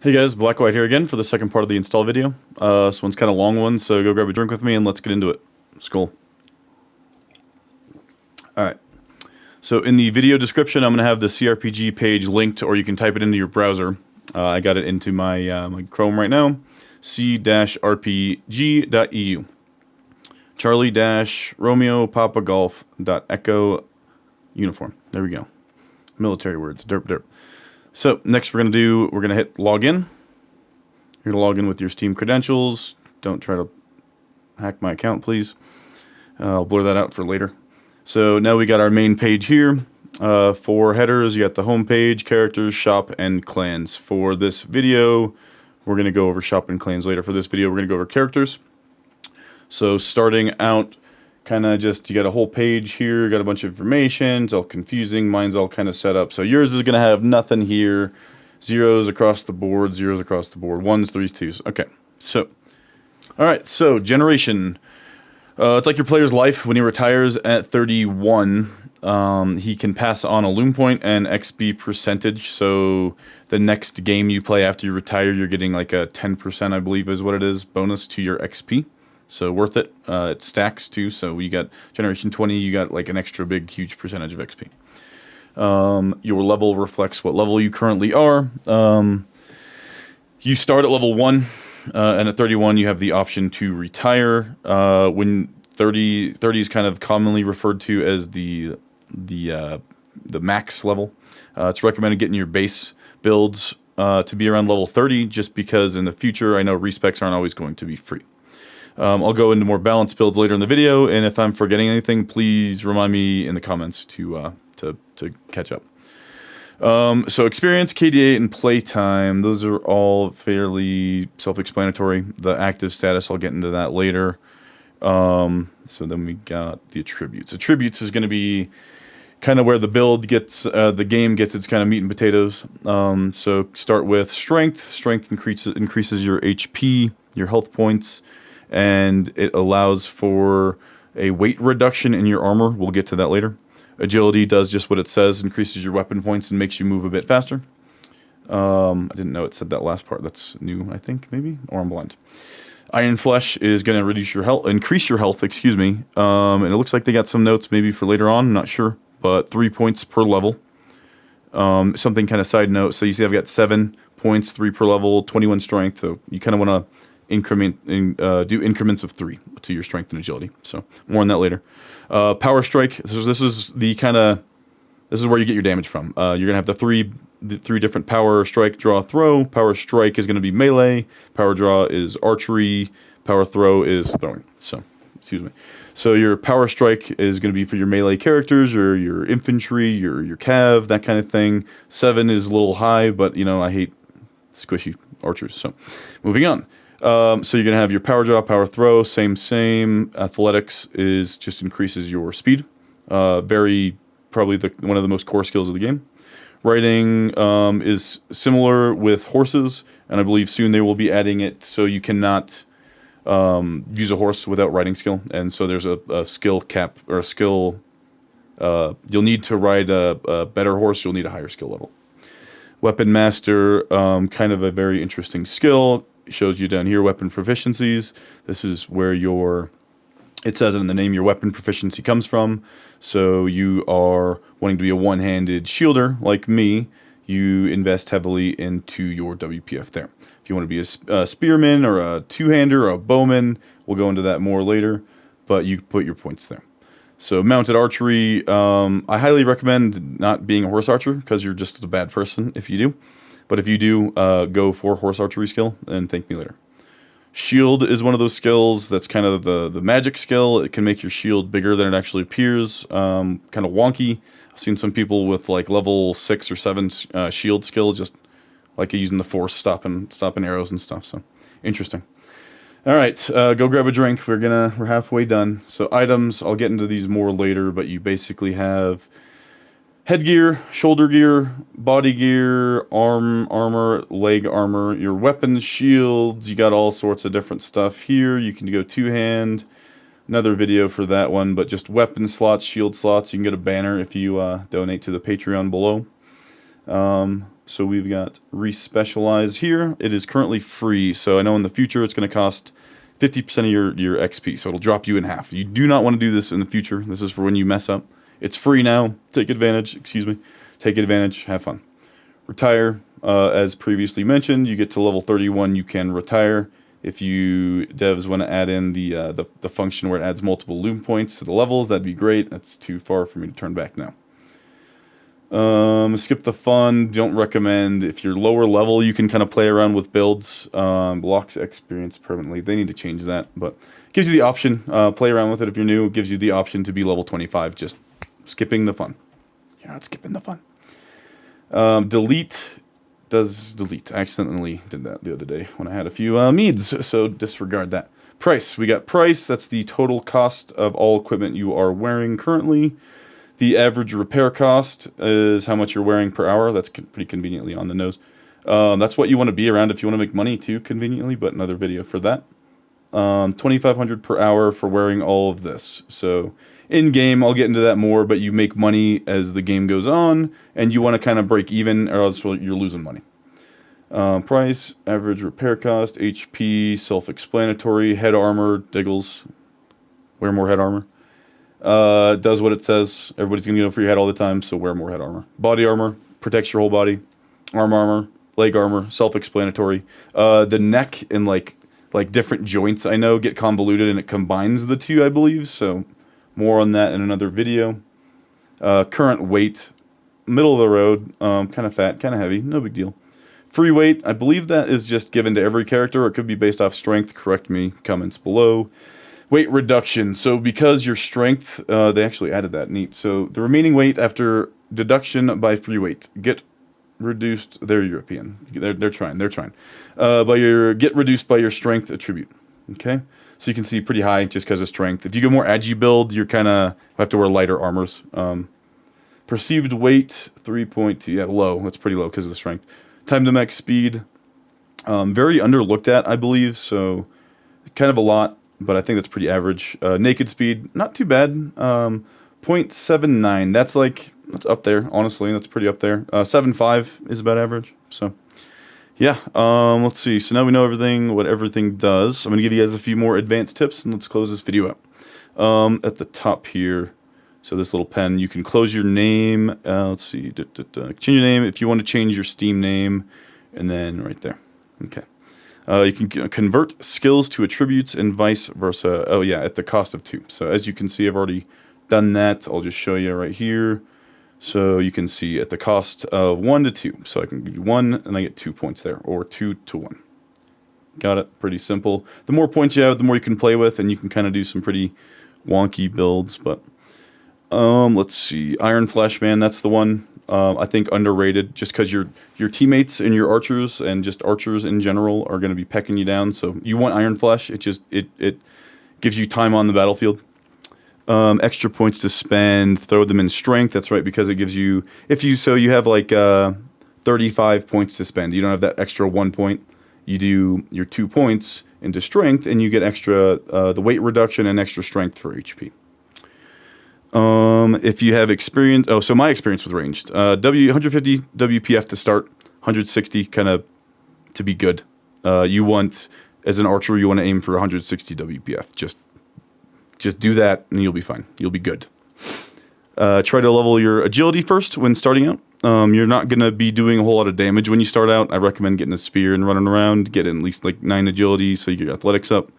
Hey guys, Black White here again for the second part of the install video. This one's kind of a long one, so go grab a drink with me and let's get into it. Skull. Alright, so in the video description I'm going to have the cRPG page linked, or you can type it into your browser. I got it into my, my Chrome right now, c-rpg.eu. Charlie-Romeo Papa Golf.echo uniform. There we go. Military words. Derp derp. So next we're going to hit login. You're going to log in with your Steam credentials. Don't try to hack my account, please. I'll blur that out for later. So now we got our main page here. For headers, you got the home page, characters, shop, and clans. For this video, we're going to go over shop and clans later. For this video, we're going to go over characters. So starting out, kind of just, you got a whole page here, got a bunch of information, it's all confusing, mine's all kind of set up. So yours is going to have nothing here, zeros across the board, ones, threes, twos. Okay, so, alright, so generation. It's like your player's life. When he retires at 31, he can pass on a loom point and XP percentage, so the next game you play after you retire, you're getting like a 10%, I believe is what it is, bonus to your XP. So worth it. It stacks too, so you got generation 20, you got like an extra big, huge percentage of XP. Your level reflects what level you currently are. You start at level 1, and at 31 you have the option to retire. When 30 is kind of commonly referred to as the max level. It's recommended getting your base builds to be around level 30, just because in the future I know respecs aren't always going to be free. I'll go into more balanced builds later in the video, and if I'm forgetting anything, please remind me in the comments to catch up. So experience, KDA, and playtime, those are all fairly self-explanatory. The active status, I'll get into that later. So then we got the attributes. Attributes is going to be kind of where the build gets, the game gets its kind of meat and potatoes. So start with strength. Strength increases your HP, your health points, and it allows for a weight reduction in your armor. We'll get to that later. Agility does just what it says, increases your weapon points and makes you move a bit faster. I didn't know it said that last part. That's new, I think, maybe? Or I'm blind. Iron Flesh is going to increase your health, excuse me. And it looks like they got some notes maybe for later on, I'm not sure. But 3 points per level. Something kind of side note. So you see I've got 7 points, 3 per level, 21 strength. So you kind of want to do increments of 3 to your strength and agility. So more on that later. Power strike. This is where you get your damage from. You're gonna have the three different power strike, draw, throw. Power strike is gonna be melee. Power draw is archery. Power throw is throwing. So excuse me. So your power strike is gonna be for your melee characters, or your infantry, your cav, that kind of thing. 7 is a little high, but you know I hate squishy archers. So moving on. So you're going to have your power draw, power throw, same. Athletics just increases your speed. Probably one of the most core skills of the game. Riding is similar with horses, and I believe soon they will be adding it so you cannot use a horse without riding skill. And so there's a skill cap, or a skill, you'll need to ride a better horse, you'll need a higher skill level. Weapon Master, kind of a very interesting skill. Shows you down here weapon proficiencies. This is where it says it in the name, your weapon proficiency comes from. So you are wanting to be a one-handed shielder like me, you invest heavily into your WPF there. If you want to be a spearman or a two-hander or a bowman, we'll go into that more later, but you put your points there. So mounted archery, I highly recommend not being a horse archer, because you're just a bad person if you do. But if you do, go for horse archery skill, and thank me later. Shield is one of those skills that's kind of the magic skill. It can make your shield bigger than it actually appears. Kind of wonky. I've seen some people with like level 6 or 7 shield skill, just like using the force, stopping arrows and stuff. So interesting. All right, go grab a drink. We're halfway done. So items, I'll get into these more later, but you basically have headgear, shoulder gear, body gear, armor, leg armor, your weapons, shields. You got all sorts of different stuff here. You can go two-hand. Another video for that one, but just weapon slots, shield slots. You can get a banner if you donate to the Patreon below. So we've got Respecialize here. It is currently free, so I know in the future it's going to cost 50% of your XP, so it'll drop you in half. You do not want to do this in the future. This is for when you mess up. It's free now. Take advantage, excuse me. Take advantage, have fun. Retire, as previously mentioned, you get to level 31, you can retire. If you devs want to add in the function where it adds multiple loom points to the levels, that'd be great. That's too far for me to turn back now. Skip the fun. Don't recommend. If you're lower level, you can kind of play around with builds. Blocks experience permanently. They need to change that, but it gives you the option. Play around with it if you're new. It gives you the option to be level 25. Just skipping the fun. You're not skipping the fun. Delete does delete. I accidentally did that the other day when I had a few meads, so disregard that. Price. We got price. That's the total cost of all equipment you are wearing currently. The average repair cost is how much you're wearing per hour. That's pretty conveniently on the nose. That's what you want to be around if you want to make money too, conveniently, but another video for that. 2,500 per hour for wearing all of this. So in game, I'll get into that more, but you make money as the game goes on, and you want to kind of break even, or else you're losing money. Price, average repair cost, HP, self-explanatory, head armor, diggles. Wear more head armor. Does what it says. Everybody's going to go for your head all the time, so wear more head armor. Body armor, protects your whole body. Arm armor, leg armor, self-explanatory. The neck and like different joints, I know, get convoluted, and it combines the two, I believe, so more on that in another video. Current weight, middle of the road, kind of fat, kind of heavy, no big deal. Free weight, I believe that is just given to every character. It could be based off strength. Correct me, comments below. Weight reduction. So because your strength, they actually added that. Neat. So the remaining weight after deduction by free weight. Get reduced. They're European. They're trying. Get reduced by your strength attribute. Okay. So you can see pretty high just because of strength. If you go more agi build, you're kind of have to wear lighter armors. Perceived weight 3.2. Yeah, low. That's pretty low because of the strength. Time to max speed. Very underlooked at, I believe. So kind of a lot. But I think that's pretty average. Naked speed, not too bad. 0.79. That's up there, honestly. That's pretty up there. 7.5 is about average. So, yeah. Let's see. So now we know what everything does. I'm going to give you guys a few more advanced tips, and let's close this video out. At the top here, so this little pen, you can close your name. Let's see. Change your name if you want to change your Steam name, and then right there. Okay. You can convert skills to attributes and vice versa. Oh yeah, at the cost of 2. So as you can see, I've already done that. I'll just show you right here. So you can see at the cost of 1 to 2. So I can give you 1 and I get 2 points there, or 2 to 1. Got it? Pretty simple. The more points you have, the more you can play with, and you can kind of do some pretty wonky builds. But let's see. Iron Flash Man, that's the one. I think underrated, just because your teammates and your archers and just archers in general are going to be pecking you down. So you want Iron Flash. It gives you time on the battlefield. Extra points to spend. Throw them in strength. That's right, because it gives you you have like 35 points to spend. You don't have that extra 1 point. You do your 2 points into strength, and you get extra the weight reduction and extra strength for HP. If you have experience, so my experience with ranged, 150 WPF to start, 160 kind of to be good. You want, as an archer, you want to aim for 160 WPF. Just do that and you'll be fine. You'll be good. Try to level your agility first when starting out. You're not going to be doing a whole lot of damage when you start out. I recommend getting a spear and running around, get at least like 9 agility so you get your athletics up.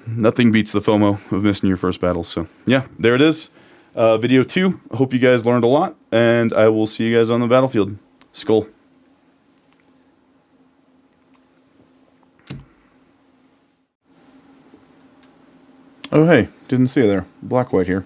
Nothing beats the FOMO of missing your first battle. So, yeah, there it is. Video 2. I hope you guys learned a lot, and I will see you guys on the battlefield. Skull. Oh, hey. Didn't see you there. Black-white here.